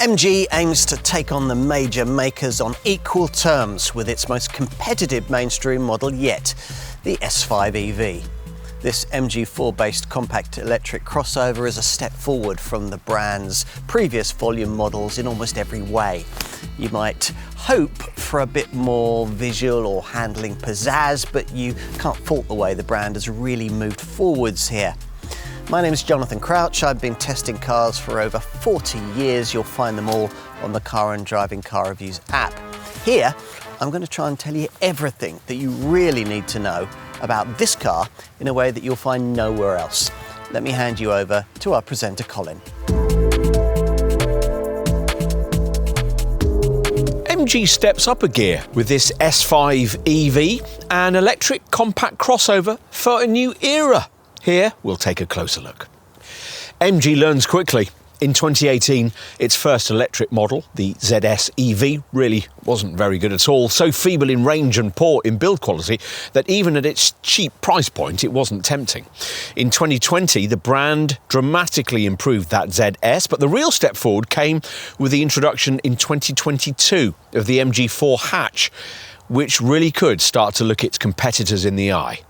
MG aims to take on the major makers on equal terms with its most competitive mainstream model yet, the S5 EV. This MG4-based compact electric crossover is a step forward from the brand's previous volume models in almost every way. You might hope for a bit more visual or handling pizzazz, but you can't fault the way the brand has really moved forwards here. My name is 𝗙cie𝗹𝗹𝟎. I've been testing cars for over 40 years. You'll find them all on the Car and Driving Car Reviews app. Here, I'm going to try and tell you everything that you really need to know about this car in a way that you'll find nowhere else. Let me hand you over to our presenter, Colin. MG steps up a gear with this S5 EV, an electric compact crossover for a new era. Here, we'll take a closer look. MG learns quickly. In 2018, its first electric model, the ZS EV, really wasn't very good at all, so feeble in range and poor in build quality that even at its cheap price point, it wasn't tempting. In 2020, the brand dramatically improved that ZS, but the real step forward came with the introduction in 2022 of the MG4 hatch, which really could start to look its competitors in the eye.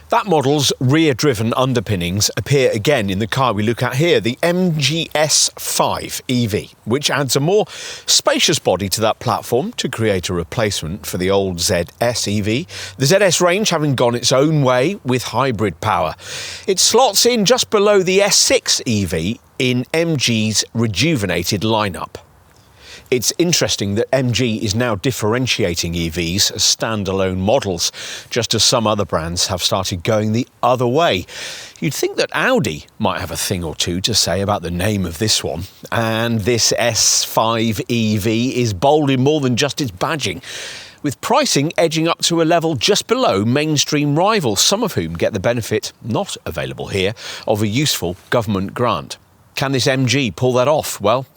That model's rear-driven underpinnings appear again in the car we look at here, the MG S5 EV, which adds a more spacious body to that platform to create a replacement for the old ZS EV, the ZS range having gone its own way with hybrid power. It slots in just below the S6 EV in MG's rejuvenated lineup. It's interesting that MG is now differentiating EVs as standalone models, just as some other brands have started going the other way. You'd think that Audi might have a thing or two to say about the name of this one. And this S5 EV is bold in more than just its badging, with pricing edging up to a level just below mainstream rivals, some of whom get the benefit, not available here, of a useful government grant. Can this MG pull that off? Well,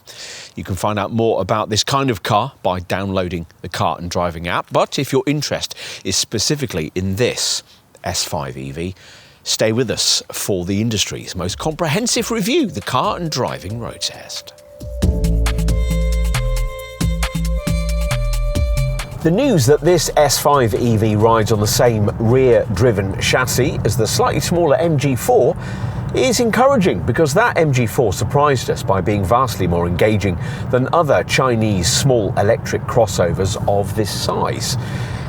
you can find out more about this kind of car by downloading the Car and Driving app. But if your interest is specifically in this S5 EV, stay with us for the industry's most comprehensive review, the Car and Driving Road Test. The news that this S5 EV rides on the same rear-driven chassis as the slightly smaller MG4 is encouraging, because that MG4 surprised us by being vastly more engaging than other Chinese small electric crossovers of this size.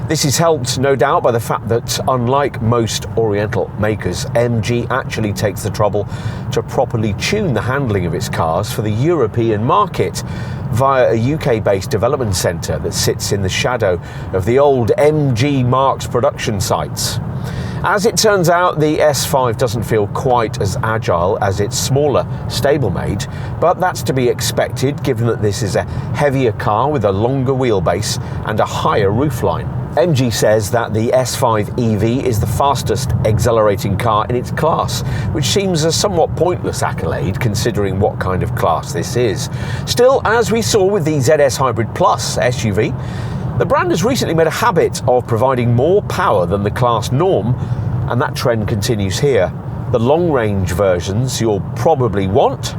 This is helped, no doubt, by the fact that, unlike most Oriental makers, MG actually takes the trouble to properly tune the handling of its cars for the European market via a UK-based development centre that sits in the shadow of the old MG Marks production sites. As it turns out, the S5 doesn't feel quite as agile as its smaller stablemate, but that's to be expected given that this is a heavier car with a longer wheelbase and a higher roofline. MG says that the S5 EV is the fastest accelerating car in its class, which seems a somewhat pointless accolade considering what kind of class this is. Still, as we saw with the ZS Hybrid Plus SUV, the brand has recently made a habit of providing more power than the class norm, and that trend continues here. The long-range versions you'll probably want,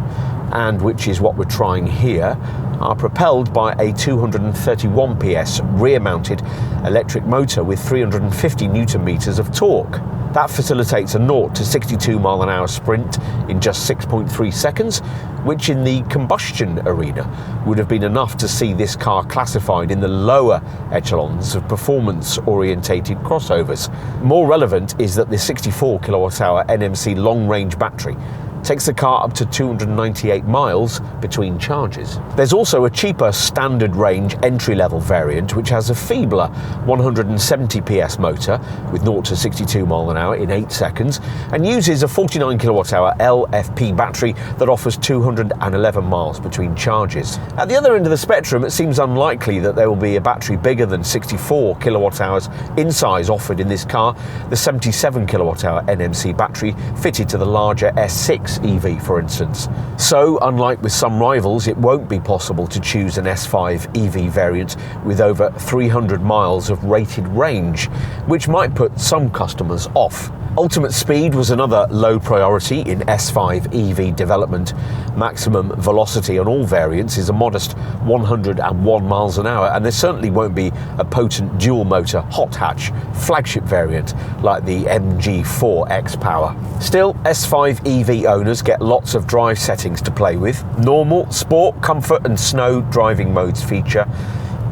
and which is what we're trying here, are propelled by a 231 PS rear-mounted electric motor with 350 Newton meters of torque. That facilitates a 0 to 62 mile an hour sprint in just 6.3 seconds, which in the combustion arena would have been enough to see this car classified in the lower echelons of performance-orientated crossovers. More relevant is that the 64 kilowatt-hour NMC long-range battery takes the car up to 298 miles between charges. There's also a cheaper standard range entry-level variant which has a feebler 170 PS motor with 0 to 62 mile an hour in 8 seconds and uses a 49 kilowatt-hour LFP battery that offers 211 miles between charges. At the other end of the spectrum, it seems unlikely that there will be a battery bigger than 64 kilowatt-hours in size offered in this car, the 77 kilowatt-hour NMC battery fitted to the larger S6 EV, for instance. So, unlike with some rivals, it won't be possible to choose an S5 EV variant with over 300 miles of rated range, which might put some customers off. Ultimate speed was another low priority in S5 EV development. Maximum velocity on all variants is a modest 101 miles an hour, and there certainly won't be a potent dual motor hot hatch flagship variant like the MG4 X-Power. Still, S5 EV owners get lots of drive settings to play with. Normal, sport, comfort and snow driving modes feature.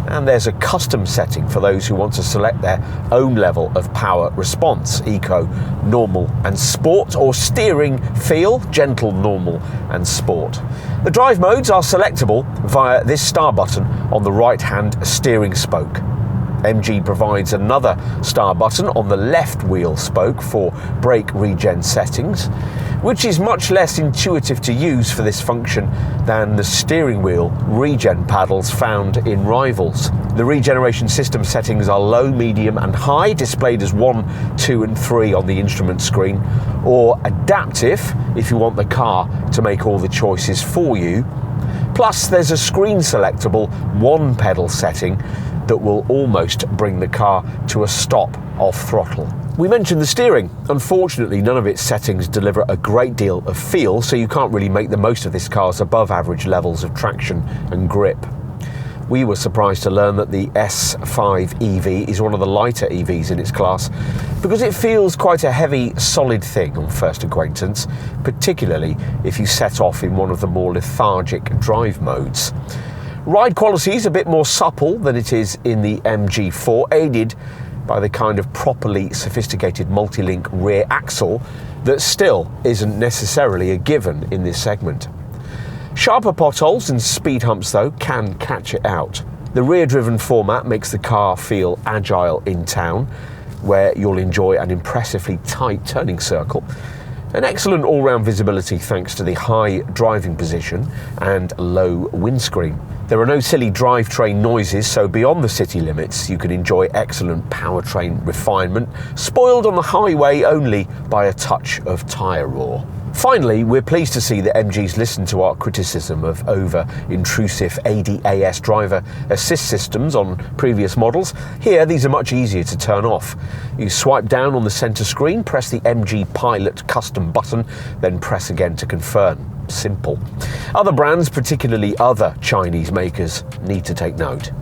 And there's a custom setting for those who want to select their own level of power response: eco, normal and sport, or steering feel, gentle, normal and sport. The drive modes are selectable via this star button on the right hand steering spoke. MG provides another star button on the left wheel spoke for brake regen settings, which is much less intuitive to use for this function than the steering wheel regen paddles found in rivals. The regeneration system settings are low, medium and high, displayed as 1, 2 and 3 on the instrument screen, or adaptive if you want the car to make all the choices for you. Plus there's a screen selectable 1 pedal setting that will almost bring the car to a stop off throttle. We mentioned the steering. Unfortunately, none of its settings deliver a great deal of feel, so you can't really make the most of this car's above average levels of traction and grip. We were surprised to learn that the S5 EV is one of the lighter EVs in its class because it feels quite a heavy, solid thing on first acquaintance, particularly if you set off in one of the more lethargic drive modes. Ride quality is a bit more supple than it is in the MG4, aided by the kind of properly sophisticated multi-link rear axle that still isn't necessarily a given in this segment. Sharper potholes and speed humps, though, can catch it out. The rear-driven format makes the car feel agile in town, where you'll enjoy an impressively tight turning circle. An excellent all-round visibility thanks to the high driving position and low windscreen. There are no silly drivetrain noises, so beyond the city limits you can enjoy excellent powertrain refinement, spoiled on the highway only by a touch of tyre roar. Finally, we're pleased to see that MG's listened to our criticism of over-intrusive ADAS driver assist systems on previous models. Here, these are much easier to turn off. You swipe down on the centre screen, press the MG Pilot custom button, then press again to confirm. Simple. Other brands, particularly other Chinese makers, need to take note.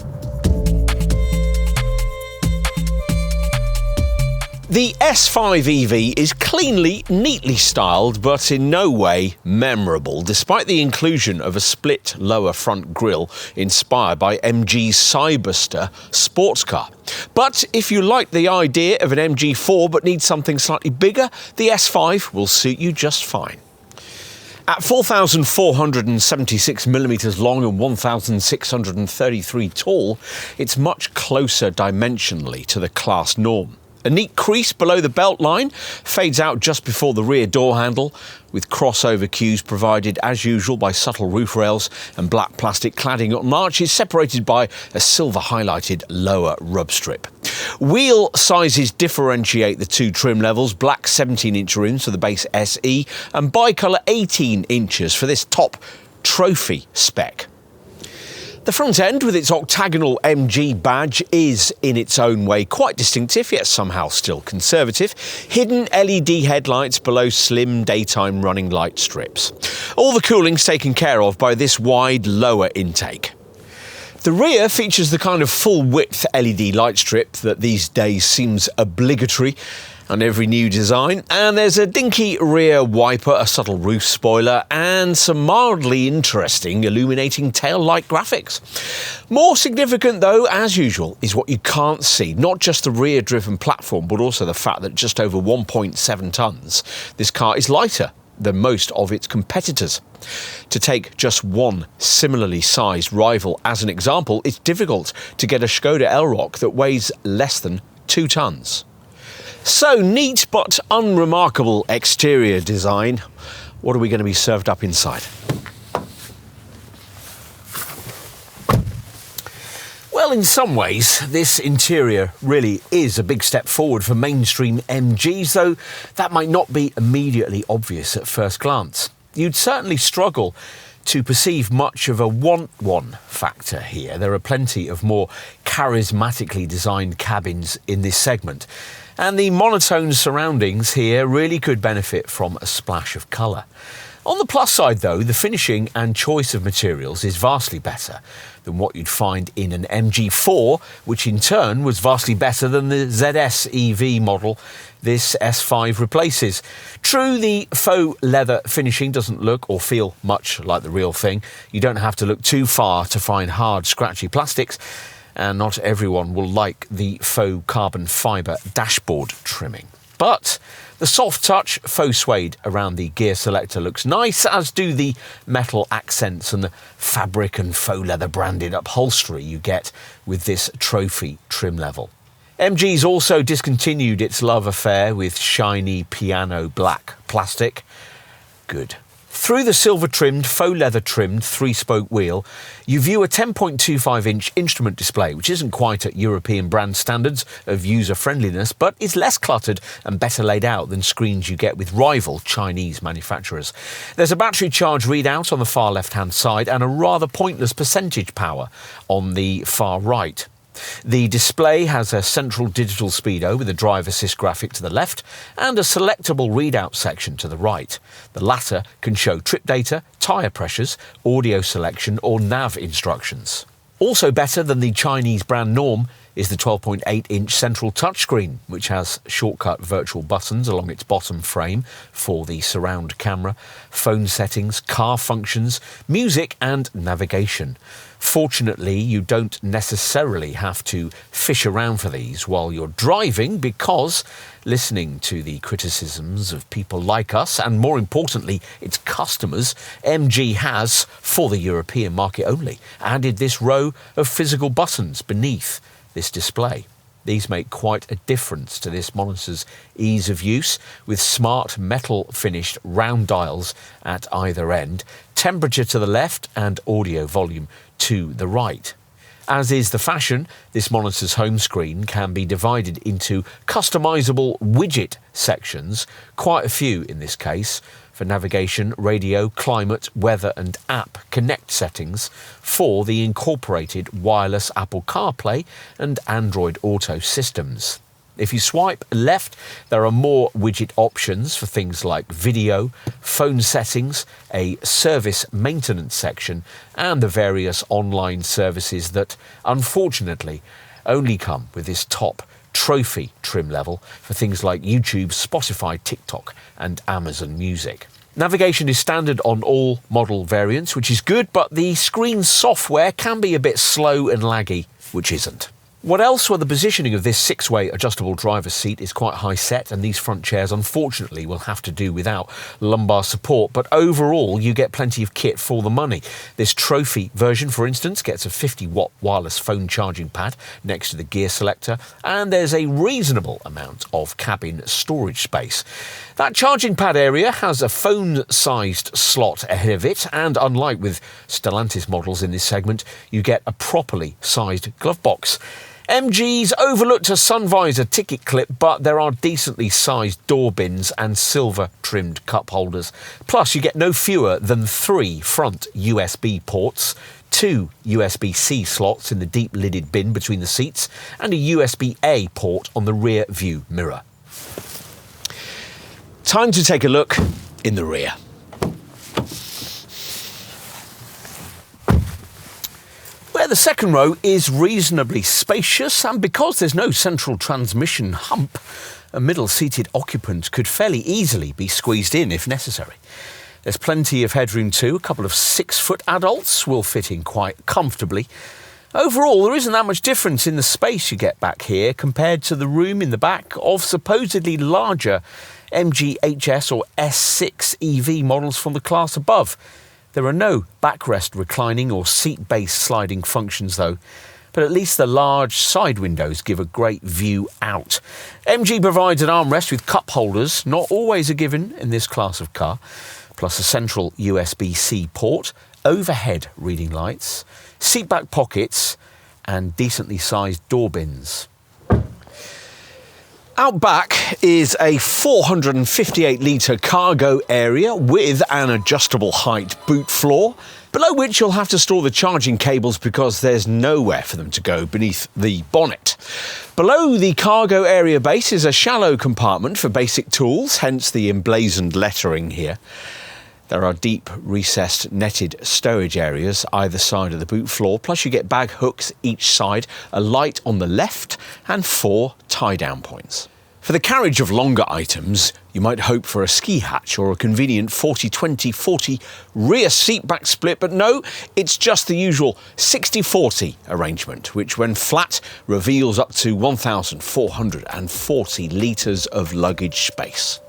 The S5 EV is cleanly, neatly styled, but in no way memorable, despite the inclusion of a split lower front grille inspired by MG's Cyberster sports car. But if you like the idea of an MG4 but need something slightly bigger, the S5 will suit you just fine. At 4,476mm long and 1,633 tall, it's much closer dimensionally to the class norm. A neat crease below the belt line fades out just before the rear door handle, with crossover cues provided as usual by subtle roof rails and black plastic cladding on arches separated by a silver highlighted lower rub strip. Wheel sizes differentiate the two trim levels: black 17-inch rims for the base SE and bicolour 18 inches for this top trophy spec. The front end, with its octagonal MG badge, is in its own way quite distinctive, yet somehow still conservative. Hidden LED headlights below slim daytime running light strips. All the cooling's taken care of by this wide lower intake. The rear features the kind of full-width LED light strip that these days seems obligatory on every new design, and there's a dinky rear wiper, a subtle roof spoiler, and some mildly interesting illuminating tail light graphics. More significant, though, as usual, is what you can't see. Not just the rear-driven platform, but also the fact that just over 1.7 tonnes, this car is lighter than most of its competitors. To take just one similarly sized rival as an example, it's difficult to get a Skoda Elroq that weighs less than 2 tonnes. So, neat but unremarkable exterior design. What are we going to be served up inside? Well, in some ways, this interior really is a big step forward for mainstream MGs, though that might not be immediately obvious at first glance. You'd certainly struggle to perceive much of a want-one factor here. There are plenty of more charismatically designed cabins in this segment. And the monotone surroundings here really could benefit from a splash of colour. On the plus side though, the finishing and choice of materials is vastly better than what you'd find in an MG4, which in turn was vastly better than the ZS EV model this S5 replaces. True, the faux leather finishing doesn't look or feel much like the real thing. You don't have to look too far to find hard, scratchy plastics, and not everyone will like the faux carbon fibre dashboard trimming. But the soft touch faux suede around the gear selector looks nice, as do the metal accents and the fabric and faux leather branded upholstery you get with this trophy trim level. MG's also discontinued its love affair with shiny piano black plastic. Good. Through the silver-trimmed, faux leather-trimmed 3-spoke wheel, you view a 10.25-inch instrument display, which isn't quite at European brand standards of user-friendliness, but is less cluttered and better laid out than screens you get with rival Chinese manufacturers. There's a battery charge readout on the far left-hand side and a rather pointless percentage power on the far right. The display has a central digital speedo with a drive assist graphic to the left and a selectable readout section to the right. The latter can show trip data, tyre pressures, audio selection or nav instructions. Also better than the Chinese brand norm is the 12.8-inch central touchscreen, which has shortcut virtual buttons along its bottom frame for the surround camera, phone settings, car functions, music and navigation. Fortunately, you don't necessarily have to fish around for these while you're driving, because listening to the criticisms of people like us, and more importantly, its customers, MG has, for the European market only, added this row of physical buttons beneath this display. These make quite a difference to this monitor's ease of use, with smart metal finished round dials at either end, temperature to the left and audio volume to the right. As is the fashion, this monitor's home screen can be divided into customizable widget sections, quite a few in this case, for navigation, radio, climate, weather and app connect settings for the incorporated wireless Apple CarPlay and Android Auto systems. If you swipe left, there are more widget options for things like video, phone settings, a service maintenance section, and the various online services that, unfortunately, only come with this top trophy trim level for things like YouTube, Spotify, TikTok, and Amazon Music. Navigation is standard on all model variants, which is good, but the screen software can be a bit slow and laggy, which isn't. What else? Well, the positioning of this 6-way adjustable driver's seat is quite high set, and these front chairs unfortunately will have to do without lumbar support, but overall you get plenty of kit for the money. This trophy version, for instance, gets a 50-watt wireless phone charging pad next to the gear selector, and there's a reasonable amount of cabin storage space. That charging pad area has a phone-sized slot ahead of it, and unlike with Stellantis models in this segment, you get a properly sized glove box. MG's overlooked a sun visor ticket clip, but there are decently sized door bins and silver-trimmed cup holders. Plus, you get no fewer than 3 front USB ports, 2 USB-C slots in the deep-lidded bin between the seats, and a USB-A port on the rear view mirror. Time to take a look in the rear. Where the second row is reasonably spacious, and because there's no central transmission hump, a middle-seated occupant could fairly easily be squeezed in if necessary. There's plenty of headroom too. A couple of 6-foot adults will fit in quite comfortably. Overall, there isn't that much difference in the space you get back here compared to the room in the back of supposedly larger MG HS or S6 EV models from the class above. There are no backrest reclining or seat-based sliding functions though, but at least the large side windows give a great view out. MG provides an armrest with cup holders, not always a given in this class of car, plus a central USB-C port, overhead reading lights, seatback pockets and decently sized door bins. Out back is a 458-litre cargo area with an adjustable height boot floor, below which you'll have to store the charging cables because there's nowhere for them to go beneath the bonnet. Below the cargo area base is a shallow compartment for basic tools, hence the emblazoned lettering here. There are deep, recessed, netted stowage areas either side of the boot floor, plus you get bag hooks each side, a light on the left, and 4 tie-down points. For the carriage of longer items, you might hope for a ski hatch or a convenient 40-20-40 rear seatback split, but no, it's just the usual 60-40 arrangement, which when flat reveals up to 1,440 litres of luggage space.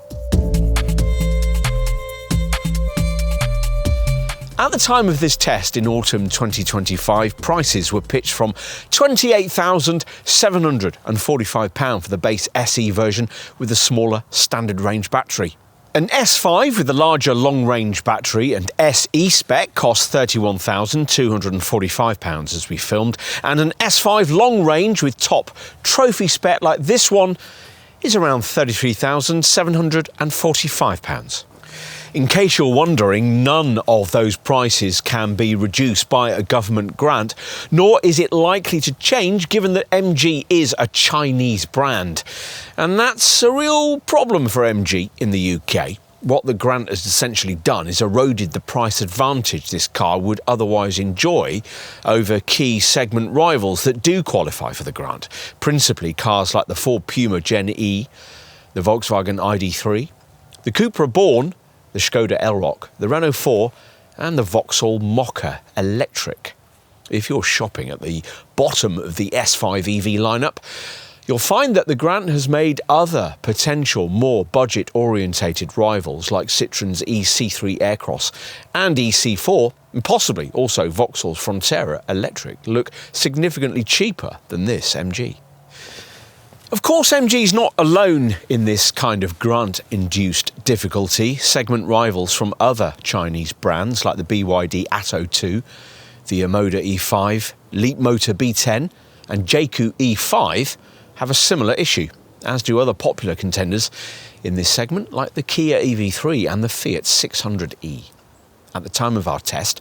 At the time of this test in autumn 2025, prices were pitched from £28,745 for the base SE version with the smaller standard range battery. An S5 with the larger long-range battery and SE spec cost £31,245 as we filmed, and an S5 long-range with top trophy spec like this one is around £33,745. In case you're wondering, none of those prices can be reduced by a government grant, nor is it likely to change given that MG is a Chinese brand. And that's a real problem for MG in the UK. What the grant has essentially done is eroded the price advantage this car would otherwise enjoy over key segment rivals that do qualify for the grant, principally cars like the Ford Puma Gen E, the Volkswagen ID3, the Cupra Born, the Skoda Elroq, the Renault 4 and the Vauxhall Mokka Electric. If you're shopping at the bottom of the S5 EV lineup, you'll find that the grant has made other potential more budget-orientated rivals like Citroen's EC3 Aircross and EC4, and possibly also Vauxhall's Frontera Electric, look significantly cheaper than this MG. Of course, MG's not alone in this kind of grant-induced difficulty. Segment rivals from other Chinese brands like the BYD Atto 2, the Omoda E5, Leapmotor B10 and JACU E5 have a similar issue, as do other popular contenders in this segment like the Kia EV3 and the Fiat 600e. At the time of our test,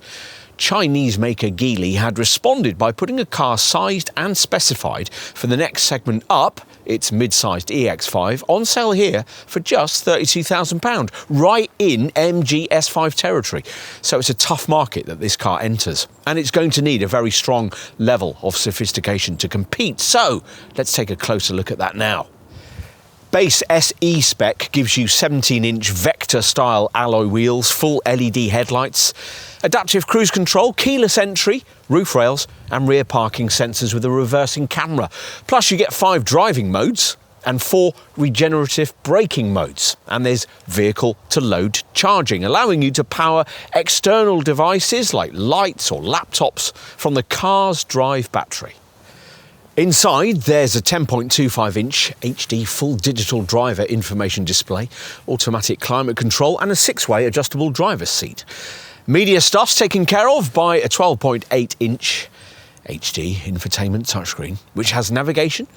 Chinese maker Geely had responded by putting a car sized and specified for the next segment up, its mid-sized EX5, on sale here for just £32,000, right in MG S5 territory. So it's a tough market that this car enters, and it's going to need a very strong level of sophistication to compete. So let's take a closer look at that now. Base SE spec gives you 17-inch Vector-style alloy wheels, full LED headlights, adaptive cruise control, keyless entry, roof rails and rear parking sensors with a reversing camera. Plus you get 5 driving modes and 4 regenerative braking modes. And there's vehicle-to-load charging, allowing you to power external devices like lights or laptops from the car's drive battery. Inside, there's a 10.25-inch HD full digital driver information display, automatic climate control and a 6-way adjustable driver's seat. Media stuff's taken care of by a 12.8-inch HD infotainment touchscreen, which has navigation,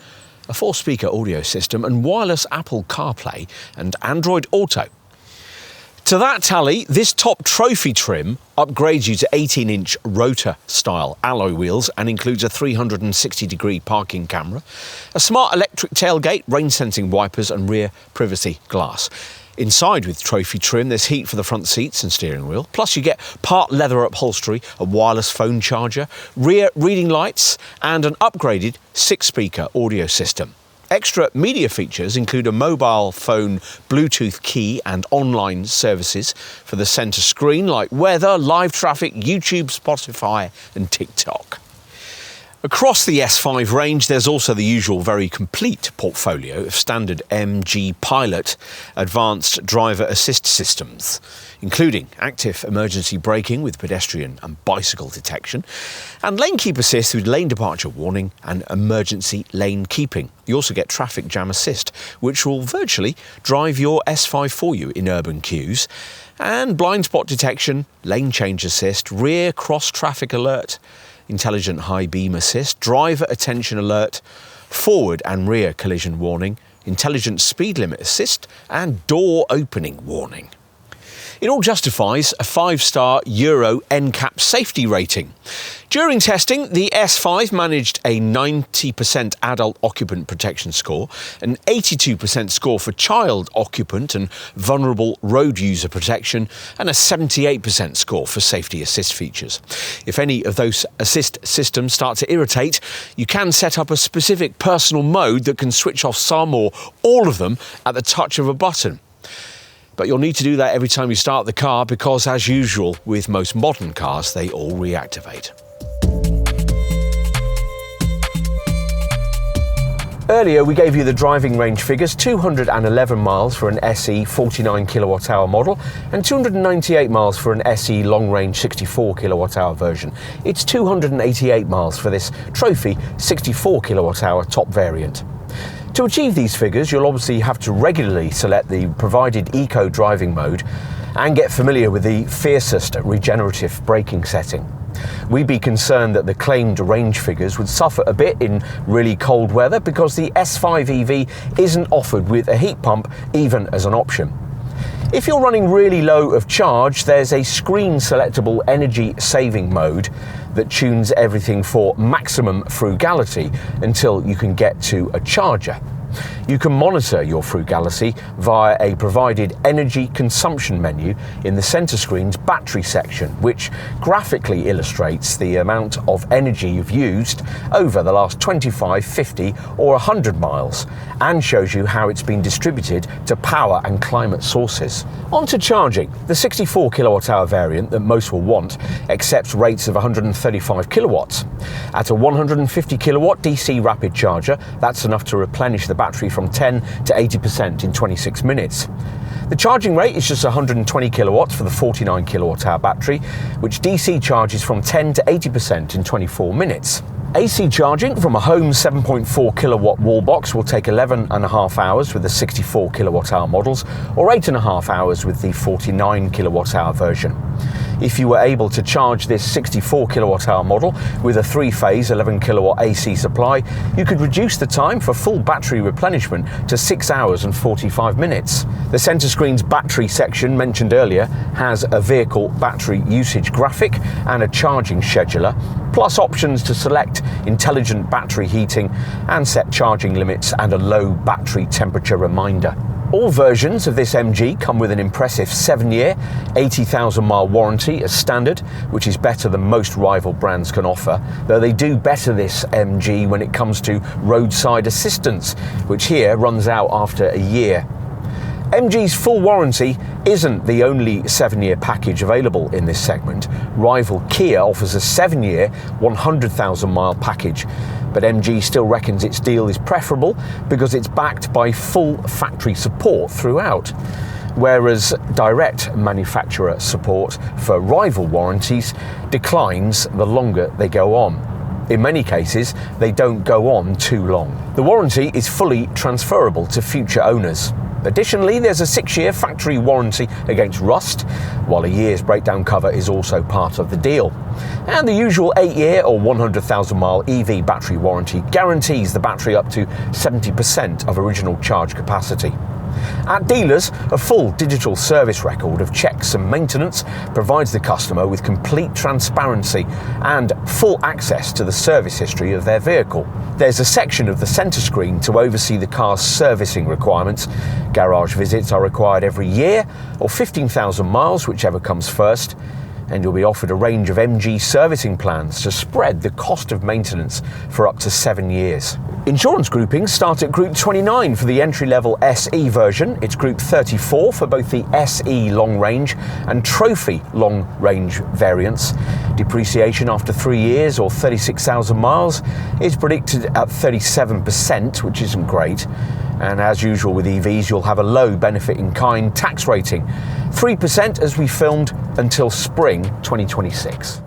a 4-speaker audio system and wireless Apple CarPlay and Android Auto. To that tally, this top trophy trim upgrades you to 18-inch rotor-style alloy wheels and includes a 360-degree parking camera, a smart electric tailgate, rain-sensing wipers and rear privacy glass. Inside with trophy trim, there's heat for the front seats and steering wheel, plus you get part leather upholstery, a wireless phone charger, rear reading lights and an upgraded 6-speaker audio system. Extra media features include a mobile phone Bluetooth key and online services for the centre screen like weather, live traffic, YouTube, Spotify and TikTok. Across the S5 range, there's also the usual very complete portfolio of standard MG Pilot advanced driver assist systems, including active emergency braking with pedestrian and bicycle detection, and lane keep assist with lane departure warning and emergency lane keeping. You also get traffic jam assist, which will virtually drive your S5 for you in urban queues, and blind spot detection, lane change assist, rear cross traffic alert, intelligent high beam assist, driver attention alert, forward and rear collision warning, intelligent speed limit assist and door opening warning. It all justifies a 5-star Euro NCAP safety rating. During testing, the S5 managed a 90% adult occupant protection score, an 82% score for child occupant and vulnerable road user protection, and a 78% score for safety assist features. If any of those assist systems start to irritate, you can set up a specific personal mode that can switch off some or all of them at the touch of a button. But you'll need to do that every time you start the car because, as usual with most modern cars, they all reactivate. Earlier we gave you the driving range figures: 211 miles for an SE 49 kWh model and 298 miles for an SE long range 64 kWh version. It's 288 miles for this trophy 64 kWh top variant. To achieve these figures, you'll obviously have to regularly select the provided eco driving mode and get familiar with the fiercest regenerative braking setting. We'd be concerned that the claimed range figures would suffer a bit in really cold weather because the S5 EV isn't offered with a heat pump even as an option. If you're running really low of charge, there's a screen selectable energy saving mode that tunes everything for maximum frugality until you can get to a charger. You can monitor your frugality via a provided energy consumption menu in the centre screen's battery section, which graphically illustrates the amount of energy you've used over the last 25, 50 or 100 miles and shows you how it's been distributed to power and climate sources. On to charging. The 64 kWh variant that most will want accepts rates of 135 kilowatts. At a 150 kilowatt DC rapid charger, that's enough to replenish the battery from 10 to 80% in 26 minutes. The charging rate is just 120 kilowatts for the 49 kilowatt hour battery, which DC charges from 10 to 80% in 24 minutes. AC charging from a home 7.4 kilowatt wall box will take 11.5 hours with the 64 kilowatt hour models, or 8.5 hours with the 49 kilowatt hour version. If you were able to charge this 64 kilowatt hour model with a 3-phase 11 kilowatt AC supply, you could reduce the time for full battery replenishment to 6 hours and 45 minutes. The centre screen's battery section mentioned earlier has a vehicle battery usage graphic and a charging scheduler, plus options to select intelligent battery heating and set charging limits and a low battery temperature reminder. All versions of this MG come with an impressive 7-year, 80,000 mile warranty as standard, which is better than most rival brands can offer, though they do better this MG when it comes to roadside assistance, which here runs out after a year. MG's full warranty isn't the only 7-year package available in this segment. Rival Kia offers a 7-year, 100,000 mile package, but MG still reckons its deal is preferable because it's backed by full factory support throughout, whereas direct manufacturer support for rival warranties declines the longer they go on. In many cases, they don't go on too long. The warranty is fully transferable to future owners. Additionally, there's a 6-year factory warranty against rust, while a year's breakdown cover is also part of the deal. And the usual 8-year or 100,000 mile EV battery warranty guarantees the battery up to 70% of original charge capacity. At dealers, a full digital service record of checks and maintenance provides the customer with complete transparency and full access to the service history of their vehicle. There's a section of the centre screen to oversee the car's servicing requirements. Garage visits are required every year or 15,000 miles, whichever comes first, and you'll be offered a range of MG servicing plans to spread the cost of maintenance for up to 7 years. Insurance groupings start at Group 29 for the entry-level SE version. It's Group 34 for both the SE long range and Trophy long range variants. Depreciation after 3 years or 36,000 miles is predicted at 37%, which isn't great. And as usual with EVs, you'll have a low benefit in kind tax rating, 3% as we filmed until spring 2026.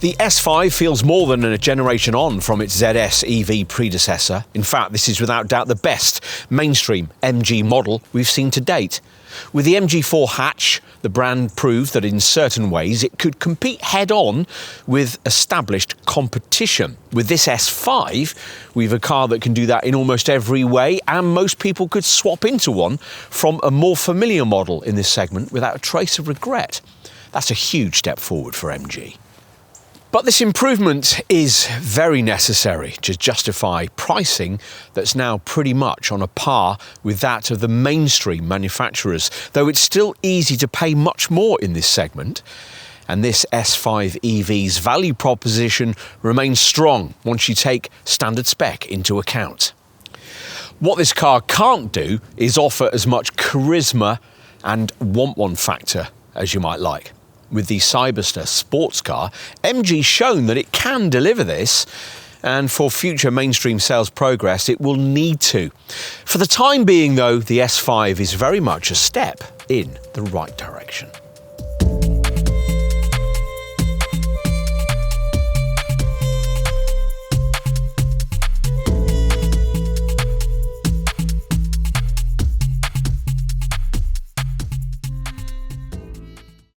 The S5 feels more than a generation on from its ZS EV predecessor. In fact, this is without doubt the best mainstream MG model we've seen to date. With the MG4 hatch, the brand proved that in certain ways it could compete head-on with established competition. With this S5, we've a car that can do that in almost every way, and most people could swap into one from a more familiar model in this segment without a trace of regret. That's a huge step forward for MG. But this improvement is very necessary to justify pricing that's now pretty much on a par with that of the mainstream manufacturers, though it's still easy to pay much more in this segment. And this S5 EV's value proposition remains strong once you take standard spec into account. What this car can't do is offer as much charisma and want-one factor as you might like. With the 𝗙cie𝗹𝗹ście sports car, MG's shown that it can deliver this, and for future mainstream sales progress it will need to. For the time being though, the S5 is very much a step in the right direction.